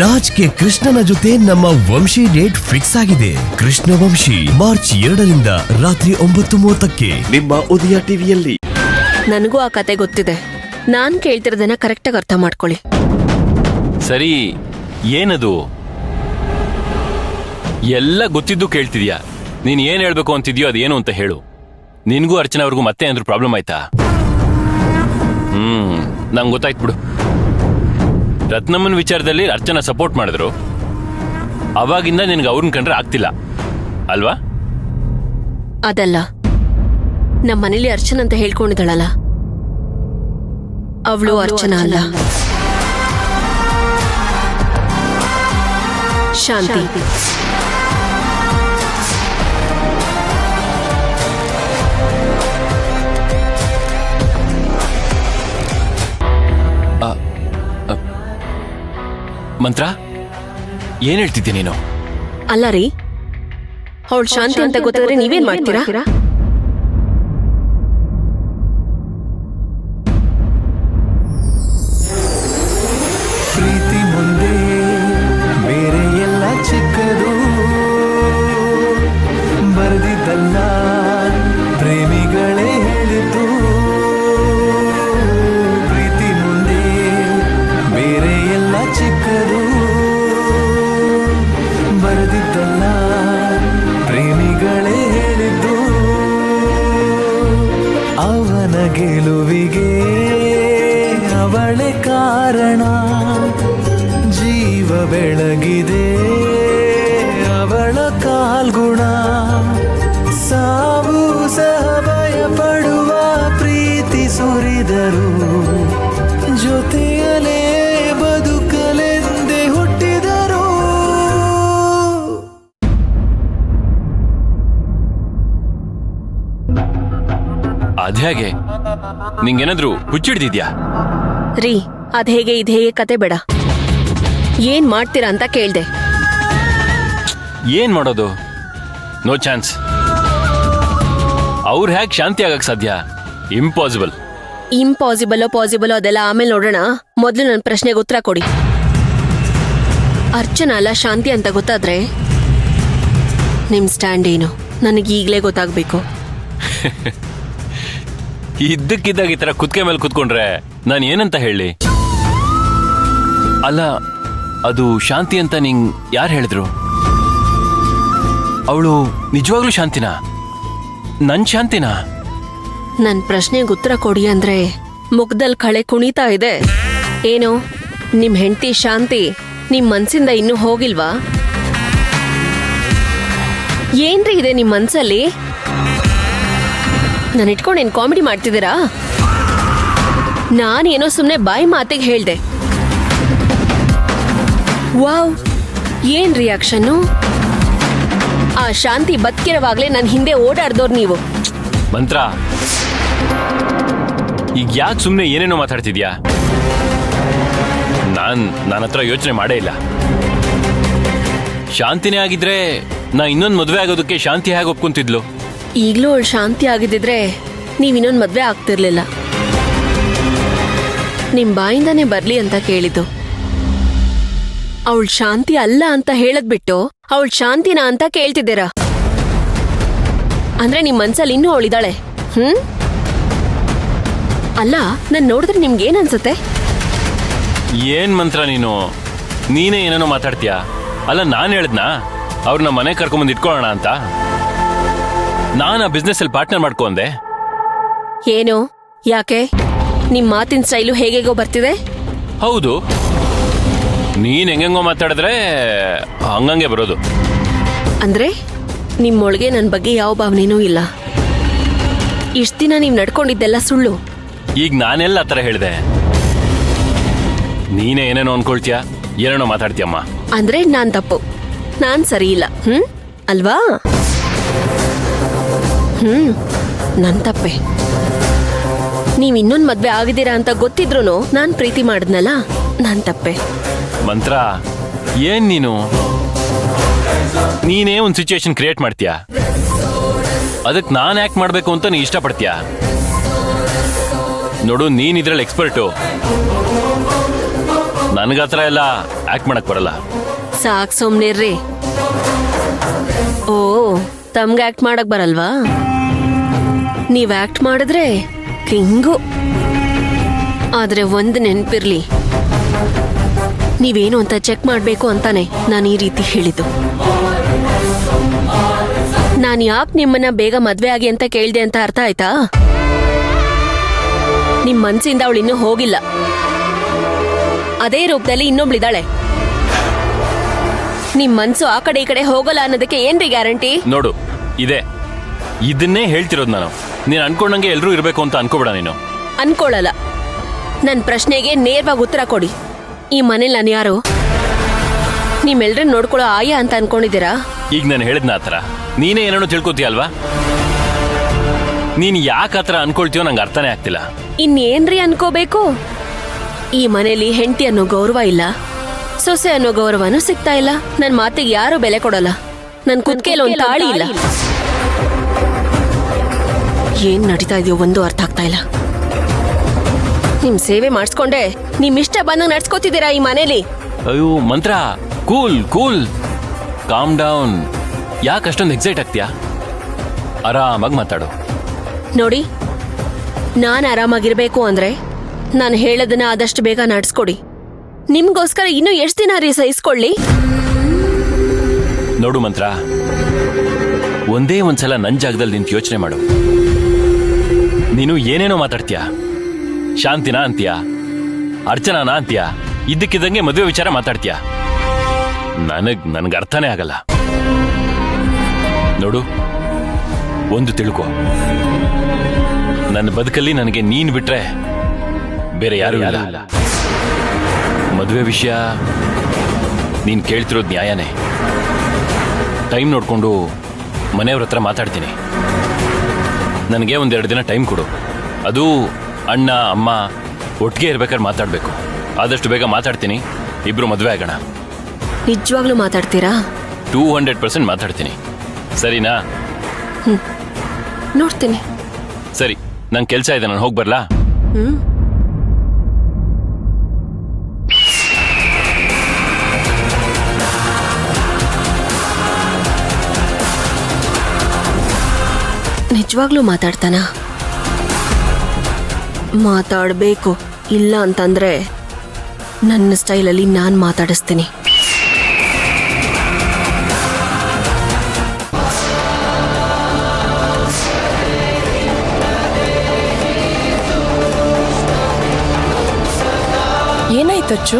ರಾಜ್ ಗೆ ಕೃಷ್ಣನ ಜೊತೆ ನಮ್ಮ ವಂಶಿ ಡೇಟ್ ಫಿಕ್ಸ್ ಆಗಿದೆ. ಕೃಷ್ಣ ವಂಶಿ ಮಾರ್ಚ್ 2ರಿಂದ ರಾತ್ರಿ 9:30ಕ್ಕೆ ನಿಮ್ಮ ಉದಯ ಟಿವಿಯಲ್ಲಿ. ನನಗೂ ಆ ಕತೆ ಗೊತ್ತಿದೆ. ನಾನ್ ಕೇಳ್ತಿರೋದನ್ನ ಕರೆಕ್ಟಾಗಿ ಅರ್ಥ ಮಾಡ್ಕೊಳ್ಳಿ. ಸರಿ, ಏನದು? ಎಲ್ಲ ಗೊತ್ತಿದ್ದು ಕೇಳ್ತಿದ್ಯಾ? ನೀನ್ ಏನ್ ಹೇಳ್ಬೇಕು ಅಂತಿದ್ಯೋ ಅದೇನು ಅಂತ ಹೇಳು. ನಿನ್ಗೂ ಅರ್ಚನಾ ಅವ್ರಿಗೂ ಮತ್ತೆ ಏನಾದ್ರು ಪ್ರಾಬ್ಲಮ್ ಆಯ್ತಾ? ನಂಗೆ ಗೊತ್ತಾಯ್ತು ಬಿಡು. ರತ್ನಮ್ಮನ ವಿಚಾರದಲ್ಲಿ ಅರ್ಚನಾ ಸಪೋರ್ಟ್ ಮಾಡಿದ್ರು, ಅವಾಗಿಂದ ನಿನ್ಗೆ ಅವ್ರನ್ನ ಕಂಡ್ರೆ ಆಗ್ತಿಲ್ಲ ಅಲ್ವಾ? ಅದಲ್ಲ, ನಮ್ಮ ಮನೇಲಿ ಅರ್ಚನಾ ಅಂತ ಹೇಳ್ಕೊಂಡಿದ್ದಾಳಲ್ಲ, ಅವಳು ಅರ್ಚನಾ ಅಲ್ಲ, ಶಾಂತಿ. ಮಂತ್ರ, ಏನ್ ಹೇಳ್ತಿದ್ದೆ ನೀನು? ಅಲ್ಲ ರೀ, ಅವಳು ಶಾಂತಿ ಅಂತ ಗೊತ್ತಾದ್ರೆ ನೀವೇನ್ ಮಾಡ್ತೀರಾ? ಪ್ರೀತಿ ಮುಂದೆ ಬೇರೆ ಎಲ್ಲ ಚಿಕ್ಕದು, ಬರೆದಿದ್ದಲ್ಲ ಪ್ರೇಮಿಗಳೇ ಹೇಳಿತು. ಪ್ರೀತಿ ಮುಂದೆ ಬೇರೆ ಎಲ್ಲ ಚಿಕ್ಕದು, ಬರೆದಿದ್ದಲ್ಲ ಪ್ರೇಮಿಗಳೇ ಹೇಳಿದ್ದು. ಅವನ ಗೆಲುವಿಗೆ ಅವಳೇ ಕಾರಣ, ಜೀವ ಬೆಳಗಿದೆ ಅವಳ ಕಾಲ್ಗುಣ. ಸಾವು ಸಹ ಭಯ ಪಡುವ ಪ್ರೀತಿ ಸುರಿದರು, ಜೊತೆಯಲೇ ಬದುಕಲೆಂದೇ ಹುಟ್ಟಿದರು. ಅದ್ಯಾಗೆ? ನಿಂಗೇನಾದ್ರು ಹುಚ್ಚಿಡ್ದಿದ್ಯಾ? ರೀ, ಅದ್ ಹೇಗೆ ಇದ್ ಹೇಗೆ ಕತೆ ಬೇಡ. ಏನ್ ಮಾಡ್ತೀರಾ ಅಂತ ಕೇಳ್ದೆ. ಏನ್ ಮಾಡೋದು? No chance. ಅವ್ರು ಹೇಗೆ ಶಾಂತಿ ಆಗಕ್ ಸಾಧ್ಯ? ಇಂಪಾಸಿಬಲ್. ಇಂಪಾಸಿಬಲ್ ಪಾಸಿಬಲ್ ಅದೆಲ್ಲ ಆಮೇಲೆ ನೋಡೋಣ. ಮೊದಲು ನನ್ನ ಪ್ರಶ್ನೆಗೆ ಉತ್ತರ ಕೊಡಿ. ಅರ್ಚನಾ ಅಲ್ಲ ಶಾಂತಿ ಅಂತ ಗೊತ್ತಾದ್ರೆ ನಿಮ್ ಸ್ಟ್ಯಾಂಡ್ ಏನು ನನಗೆ ಈಗಲೇ ಗೊತ್ತಾಗ್ಬೇಕು. ಇದ್ದಕ್ಕಿದ್ದಾಗ ಈ ತರ ಕುತ್ಕೆ ಮೇಲೆ ಕುತ್ಕೊಂಡ್ರೆ ನಾನು ಏನಂತ ಹೇಳಿ? ಅಲ್ಲ, ಅದು ಶಾಂತಿ ಅಂತ ನಿಂಗ್ ಯಾರು ಹೇಳಿದ್ರು? ಅವಳು ನಿಜವಾಗ್ಲೂ ಶಾಂತಿನಾ? ನನ್ ಶಾಂತಿನಾ? ನನ್ ಪ್ರಶ್ನೆಗೆ ಉತ್ತರ ಕೊಡಿ ಅಂದ್ರೆ ಮುಖದಲ್ಲಿ ಕಳೆ ಕುಣಿತಾ ಇದೆ. ಏನು ನಿಮ್ ಹೆಂಡತಿ ಶಾಂತಿ ನಿಮ್ ಮನ್ಸಿಂದ ಇನ್ನೂ ಹೋಗಿಲ್ವಾ? ಏನ್ರಿ ಇದೆ ನಿಮ್ ಮನ್ಸಲ್ಲಿ? ನಾನು ಇಟ್ಕೊಂಡು ಏನ್ ಕಾಮಿಡಿ ಮಾಡ್ತಿದ್ದೀರಾ? ನಾನೇನೋ ಸುಮ್ನೆ ಬಾಯಿ ಮಾತಿಗೆ ಹೇಳ್ದೆ. ವಾವ್, ಏನ್ ರಿಯಾಕ್ಷನ್ನು? ಆ ಶಾಂತಿ ಬದುಕಿರೋವಾಗ್ಲೇ ನನ್ನ ಹಿಂದೆ ಓಡಾಡ್ದೋರ್ ನೀವು. ಮಂತ್ರ, ಈಗ ಯಾಕೆ ಸುಮ್ಮನೆ ಏನೇನೋ ಮಾತಾಡ್ತಿದ್ಯಾ? ನನ್ನ ಹತ್ರ ಯೋಚನೆ ಮಾಡೇ ಇಲ್ಲ. ಶಾಂತಿನೇ ಆಗಿದ್ರೆ ನಾ ಇನ್ನೊಂದು ಮದುವೆ ಆಗೋದಕ್ಕೆ ಶಾಂತಿ ಹೇಗೆ ಒಪ್ಕೊಂತಿದ್ಲು? ಈಗ್ಲೂ ಅವಳು ಶಾಂತಿ ಆಗಿದ್ದಿದ್ರೆ ನೀವ್ ಇನ್ನೊಂದು ಮದ್ವೆ ಆಗ್ತಿರ್ಲಿಲ್ಲ. ನಿಮ್ ಬಾಯಿಂದಾನೇ ಬರ್ಲಿ ಅಂತ ಕೇಳಿದ್ದು. ಅವಳು ಶಾಂತಿ ಅಲ್ಲ ಅಂತ ಹೇಳದ್ಬಿಟ್ಟು ಅವಳು ಶಾಂತಿನಾ ಅಂತ ಕೇಳ್ತಿದ್ದೀರಾ? ಅಂದ್ರೆ ನಿಮ್ ಮನ್ಸಲ್ಲಿ ಇನ್ನೂ ಅವಳಿದ್ದಾಳೆ. ಅಲ್ಲ, ನಾನ್ ನೋಡಿದ್ರೆ ನಿಮ್ಗೆ ಏನ್ ಅನ್ಸುತ್ತೆ? ಏನ್ ಮಂತ್ರ ನೀನೇ ಏನೇನೋ ಮಾತಾಡ್ತೀಯಾ? ಅಲ್ಲ, ನಾನು ಹೇಳ್ದ್ನಾ ಅವ್ರನ್ನ ಮನೆ ಕರ್ಕೊಂಬಂದು ಇಟ್ಕೊಳ್ಳೋಣ ಅಂತ? ನಾನು ಆ ಬಿಸ್ನೆಸ್ ಅಲ್ಲಿ ಪಾರ್ಟ್ನರ್ ಮಾಡ್ಕೊಂಡೆ. ಏನು? ಯಾಕೆ? ನಿಮ್ ಮಾತಿನ ಸ್ಟೈಲು ಹೇಗೆಗೋ ಬರ್ತಿದೆ. ಹೌದು, ನೀನ್ ಹೆಂಗೆಂಗೋ ಮಾತಾಡಿದ್ರೆ ಹಂಗಂಗೆ ಬರೋದು. ಅಂದ್ರೆ ನಿಮ್ಮೊಳಗೆ ನನ್ನ ಬಗ್ಗೆ ಯಾವ ಭಾವನೆನೂ ಇಲ್ಲ. ಇಷ್ಟ ದಿನ ನೀವ್ ನಡ್ಕೊಂಡಿದ್ದೆಲ್ಲ ಸುಳ್ಳು. ಈಗ ನಾನೆಲ್ಲ ಆ ಥರ ಹೇಳಿದೆ? ನೀನೇ ಏನೇನೋ ಅನ್ಕೊಳ್ತೀಯ, ಏನೇನೋ ಮಾತಾಡ್ತೀಯಮ್ಮ. ಅಂದ್ರೆ ನಾನ್ ತಪ್ಪು, ನಾನ್ ಸರಿ ಇಲ್ಲ ಅಲ್ವಾ? ನನ್ ತಪ್ಪೆ. ನೀವ್ ಇನ್ನೊಂದ್ ಮದ್ವೆ ಆಗಿದ್ದೀರಾ ಅಂತ ಗೊತ್ತಿದ್ರು ನಾನ್ ಪ್ರೀತಿ ಮಾಡಿದ್ನಲ್ಲ, ನಾನ್ ತಪ್ಪೆ. ಮಂತ್ರ, ಏನ್ ನೀನೇ ಒಂದು ಸಿಚುವೇಶನ್ ಕ್ರಿಯೇಟ್ ಮಾಡ್ತೀಯಾ? ಅದಕ್ಕೆ ನಾನು ಯಾಕೆ ಮಾಡ್ಬೇಕು ಅಂತ ನೀ ಇಷ್ಟಪಡ್ತೀಯಾ? ನೋಡು, ನೀನ್ ಇದ್ರಲ್ಲಿ ಎಕ್ಸ್ಪರ್ಟು. ನನಗತ್ರ ಎಲ್ಲ ಆಕ್ಟ್ ಮಾಡಕ್ ಬರಲ್ಲ. ಸಾಕ್ ಸುಮ್ನಿರ್ರಿ. ಓ, ತಮ್ಗೆ ಆಕ್ಟ್ ಮಾಡಕ್ ಬರಲ್ವಾ? ನೀವ್ ಆಕ್ಟ್ ಮಾಡಿದ್ರೆ ಕಿಂಗು. ಆದ್ರೆ ಒಂದ್ ನೆನ್ಪಿರ್ಲಿ, ನೀವೇನು ಅಂತ ಚೆಕ್ ಮಾಡ್ಬೇಕು ಅಂತಾನೆ ನಾನು ಈ ರೀತಿ ಹೇಳಿದ್ದು. ನಾನು ಯಾಕೆ ನಿಮ್ಮನ್ನ ಬೇಗ ಮದ್ವೆ ಆಗಿ ಅಂತ ಕೇಳ್ದೆ ಅಂತ ಅರ್ಥ ಆಯ್ತಾ? ನಿಮ್ ಮನ್ಸಿಂದ ಅವಳು ಇನ್ನೂ ಹೋಗಿಲ್ಲ. ಅದೇ ರೂಪದಲ್ಲಿ ಇನ್ನೊಬ್ಳಿದಾಳೆ. ನಿಮ್ ಮನ್ಸು ಆ ಕಡೆ ಈ ಕಡೆ ಹೋಗಲ್ಲ ಅನ್ನೋದಕ್ಕೆ ಏನ್ರಿ ಗ್ಯಾರಂಟಿ? ನೋಡು, ಇದನ್ನೇ ಹೇಳ್ತಿರೋದು ನಾನು. ನೀನ್ ಅನ್ಕೊಂಡಂಗೆ ಎಲ್ರೂ ಇರ್ಬೇಕು ಅಂತ ಅನ್ಕೋಬೇಡ ನೀನು. ಅನ್ಕೊಳ್ಳಲ್ಲ. ನನ್ ಪ್ರಶ್ನೆಗೆ ನೇರವಾಗಿ ಉತ್ತರ ಕೊಡಿ. ಈ ಮನೇಲಿ ನಾನು ಯಾರು? ನಿಮ್ಮೆಲ್ರನ್ನ ನೋಡ್ಕೊಳ್ಳೋ ಆಯ ಅಂತ ಅನ್ಕೊಂಡಿದ್ದೀರಾ? ಈಗ ನಾನು ಹೇಳಿದ್ನ ಆತರ ನೀನೇ ಏನೇನೋ ತಿಳ್ಕೊತೀಯ ಅಲ್ವಾ? ನೀನ್ ಯಾಕೆ ಆತರ ಅನ್ಕೊಳ್ತೀಯೋ ನಂಗೆ ಅರ್ಥನೇ ಆಗ್ತಿಲ್ಲ. ಇನ್ನೇನ್ರಿ ಅನ್ಕೋಬೇಕು? ಈ ಮನೇಲಿ ಹೆಂಡತಿ ಅನ್ನೋ ಗೌರವ ಇಲ್ಲ, ಸೊಸೆ ಅನ್ನೋ ಗೌರವನೂ ಸಿಗ್ತಾ ಇಲ್ಲ. ನನ್ ಮಾತಿಗೆ ಯಾರು ಬೆಲೆ ಕೊಡಲ್ಲ. ನನ್ ಕುತ್ಕೇಲಿ ಒಂದ್ ತಾಳಿ ಇಲ್ಲ. ಏನ್ ನಡೀತಾ ಇದೆಯೋ ಒಂದು ಅರ್ಥ ಆಗ್ತಾ ಇಲ್ಲ. ನಿಮ್ ಸೇವೆ ಮಾಡಿಸ್ಕೊಂಡೆ ನಿಮ್ ಇಷ್ಟ ಬಂದಂಗ್ ನಡ್ಸ್ಕೊತಿದ್ದೀರಾ ಈ ಮನೇಲಿ. ಅಯ್ಯೋ ಮಂತ್ರ, ಕೂಲ್ ಕೂಲ್, ಕಾಮ್ ಡೌನ್. ಯಾಕೆ ಅಷ್ಟೊಂದು ಎಕ್ಸೈಟ್ ಆಗ್ತೀಯಾ? ಆರಾಮಾಗಿ ಮಾತಾಡು. ನೋಡಿ, ನಾನ್ ಆರಾಮಾಗಿರ್ಬೇಕು ಅಂದ್ರೆ ನಾನು ಹೇಳೋದನ್ನ ಆದಷ್ಟು ಬೇಗ ನಡ್ಸ್ಕೊಡಿ. ನಿಮ್ಗೋಸ್ಕರ ಇನ್ನೂ ಎಷ್ಟು ದಿನ ರೀ ಸಹಿಸ್ಕೊಳ್ಳಿ? ನೋಡು ಮಂತ್ರ, ಒಂದೇ ಒಂದ್ಸಲ ನನ್ ಜಾಗದಲ್ಲಿ ನಿಂತು ಯೋಚನೆ ಮಾಡು. ನೀನು ಏನೇನೋ ಮಾತಾಡ್ತೀಯ. ಶಾಂತಿನ ಅಂತೀಯ, ಅರ್ಚನಾನ ಅಂತೀಯ, ಇದ್ದಕ್ಕಿದ್ದಂಗೆ ಮದುವೆ ವಿಚಾರ ಮಾತಾಡ್ತೀಯ. ನನಗೆ ಅರ್ಥನೇ ಆಗಲ್ಲ. ನೋಡು, ಒಂದು ತಿಳ್ಕೊ, ನನ್ನ ಬದುಕಲ್ಲಿ ನನಗೆ ನೀನ್ ಬಿಟ್ರೆ ಬೇರೆ ಯಾರು ಇಲ್ಲ. ಮದುವೆ ವಿಷಯ ನೀನ್ ಕೇಳ್ತಿರೋದು ನ್ಯಾಯನೇ. ಟೈಮ್ ನೋಡ್ಕೊಂಡು ಮನೆಯವ್ರ ಹತ್ರ ಮಾತಾಡ್ತೀನಿ. ನನಗೆ ಒಂದೆರಡು ದಿನ ಟೈಮ್ ಕೊಡು. ಅದು ಅಣ್ಣ ಅಮ್ಮ ಒಟ್ಟಿಗೆ ಇರ್ಬೇಕಾದ್ರೆ ಮಾತಾಡ್ಬೇಕು. ಆದಷ್ಟು ಬೇಗ ಮಾತಾಡ್ತೀನಿ. ಇಬ್ರು ಮದುವೆ ಆಗೋಣ. ನಿಜವಾಗ್ಲೂ ಮಾತಾಡ್ತೀರಾ? 200% ಮಾತಾಡ್ತೀನಿ. ಸರಿನಾ? ನೋಡ್ತೀನಿ. ಸರಿ, ನಂಗೆ ಕೆಲಸ ಇದೆ, ನಾನು ಹೋಗಿ ಬರ್ಲಾ? ನಿಜವಾಗ್ಲೂ ಮಾತಾಡ್ತಾನ? ಮಾತಾಡ್ಬೇಕು. ಇಲ್ಲ ಅಂತಂದ್ರೆ ನನ್ನ ಸ್ಟೈಲಲ್ಲಿ ನಾನ್ ಮಾತಾಡಿಸ್ತೀನಿ. ಏನಾಯ್ತಚ್ಚು?